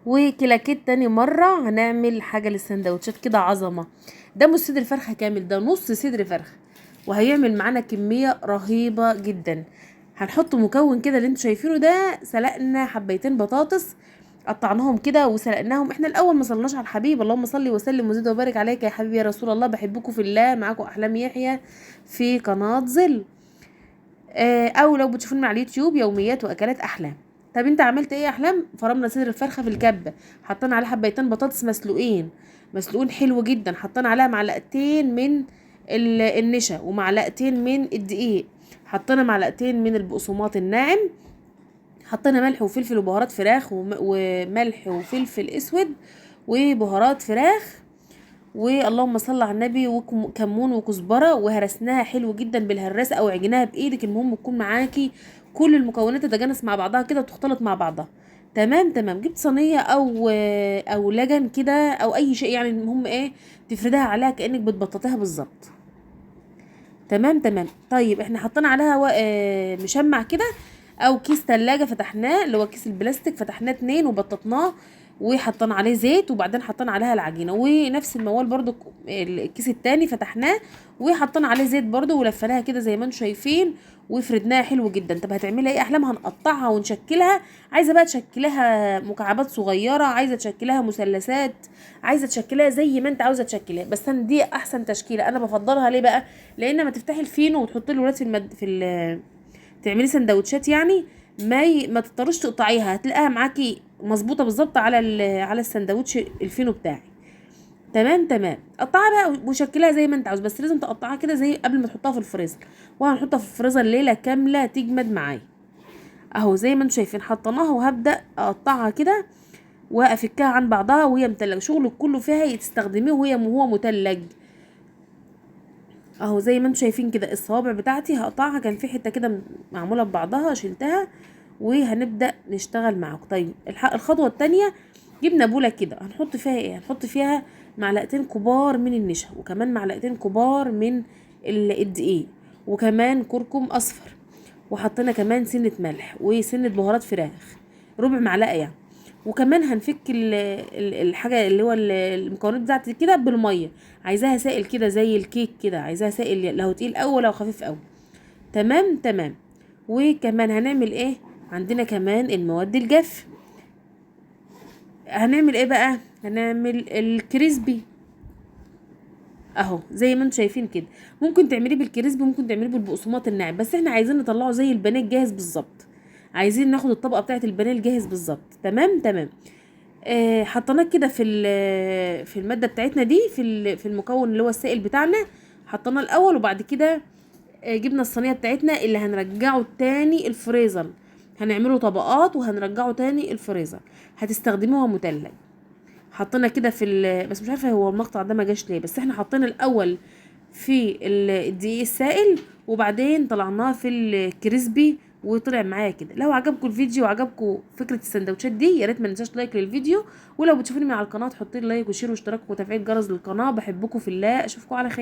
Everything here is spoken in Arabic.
وكلاكيت تاني مرة هنعمل حاجة للسندوتشات كده عظمة. ده مش صدر فرخة كامل، ده نص صدر فرخة، وهيعمل معانا كمية رهيبة جدا. هنحط مكون كده اللي انتوا شايفينه ده. سلقنا حبيتين بطاطس، قطعناهم كده وسلقناهم. احنا الاول ما صلناش على الحبيب، اللهم صل وسلم وزد وبارك عليك يا حبيبي يا رسول الله، بحبكم في الله. معاكم احلام يحيى في قناة ظل، او لو بتشوفوني على اليوتيوب يوميات واكلات احلام. طب انت عملت ايه يا احلام؟ فرمنا صدر الفرخه في الكبه، حطينا عليها حبيتين بطاطس مسلوقين حلو جدا، حطينا عليها معلقتين من النشا ومعلقتين من الدقيق، حطينا معلقتين من البقسماط الناعم، حطينا ملح وفلفل وبهارات فراخ وملح وفلفل اسود وبهارات فراخ، واللهم صل على النبي، وكمون وكزبره، وهرسناها حلو جدا بالهراسه او عجناها بايدك. المهم تكون معاكي كل المكونات تتجانس مع بعضها كده وتختلط مع بعضها. تمام تمام. جبت صينيه او لجن كده او اي شيء يعني، المهم ايه، تفردها عليها كانك بتبططيها بالظبط. تمام تمام. طيب احنا حطينا عليها مشمع كده او كيس تلاجة فتحناه، اللي هو كيس البلاستيك، فتحناه اتنين وبططناه، وحطينا عليه زيت، وبعدين حطينا عليها العجينه، ونفس الموال برضو الكيس التاني فتحناه وحطينا عليه زيت برضو، ولفناها كده زي ما انتم شايفين وفردناها حلو جدا. طب هتعملها ايه احلام؟ هنقطعها ونشكلها. عايزه بقى تشكلها مكعبات صغيره، عايزه تشكلها مثلثات، عايزه تشكلها زي ما انت عاوزه تشكلها. بس انا دي احسن تشكيله انا بفضلها. ليه بقى؟ لان ما تفتحي الفينو وتحطي الولاد تعملي سندوتشات يعني، ما تضطروش تقطعيها، هتلاقيها معاكي مظبوطه بالظبط على على السندوتش الفينو بتاعي. تمام تمام. قطعها بقى وشكلها زي ما انت عاوز، بس لازم تقطعها كده زي قبل ما تحطها في الفريزر. وهنحطها في الفريزر ليله كامله تجمد معايا. اهو زي ما انتم شايفين حطيناها، وهبدا اقطعها كده وافكها عن بعضها وهي متلجه. شغلك كله فيها تستخدميه وهو متلج. اهو زي ما انتم شايفين كده الصوابع بتاعتي هقطعها، كان في حته كده معموله ببعضها شلتها، وهنبدا نشتغل معاكم. طيب الخطوه التانية، جبنا بوله كده هنحط فيها ايه؟ هنحط فيها معلقتين كبار من النشا، وكمان معلقتين كبار من الدقيق، وكمان كركم اصفر، وحطينا كمان سنه ملح وسنه بهارات فراخ، ربع معلقه يعني. وكمان هنفك الحاجه اللي هو المكونات بتاعتي كده بالميه. عايزاها سائل كده زي الكيك كده، عايزاها سائل، لا هو تقيل قوي ولا خفيف قوي. تمام تمام. وكمان هنعمل ايه؟ عندنا كمان المواد الجاف. هنعمل ايه بقى؟ هنعمل الكريسبي اهو زي ما انتم شايفين كده. ممكن تعمليه بالكريسبي، ممكن تعمليه بالبقسماط الناعم، بس احنا عايزين نطلعه زي البانيه الجاهز بالظبط. عايزين ناخد الطبقه بتاعه البانيه الجاهز بالظبط. تمام تمام. حطيناه كده في الماده بتاعتنا دي، في المكون اللي هو السائل بتاعنا. حطيناه الاول، وبعد كده جبنا الصينيه بتاعتنا اللي هنرجعه تاني الفريزر. هنعمله طبقات وهنرجعه تاني الفريزر، هتستخدموها مثلج. حطينا كده بس مش عارفه هو المقطع ده ما جاش ليه، بس احنا حطينا الاول في الدقيق السائل، وبعدين طلعناه في الكريسبي وطلع معايا كده. لو عجبكم الفيديو وعجبكم فكره السندوتشات دي، يا ريت ما ننساش لايك للفيديو، ولو بتشوفوني من على القناه حطوا لي لايك وشير واشتراك وتفعيل جرس للقناه. بحبكم في الله، اشوفكم على خير.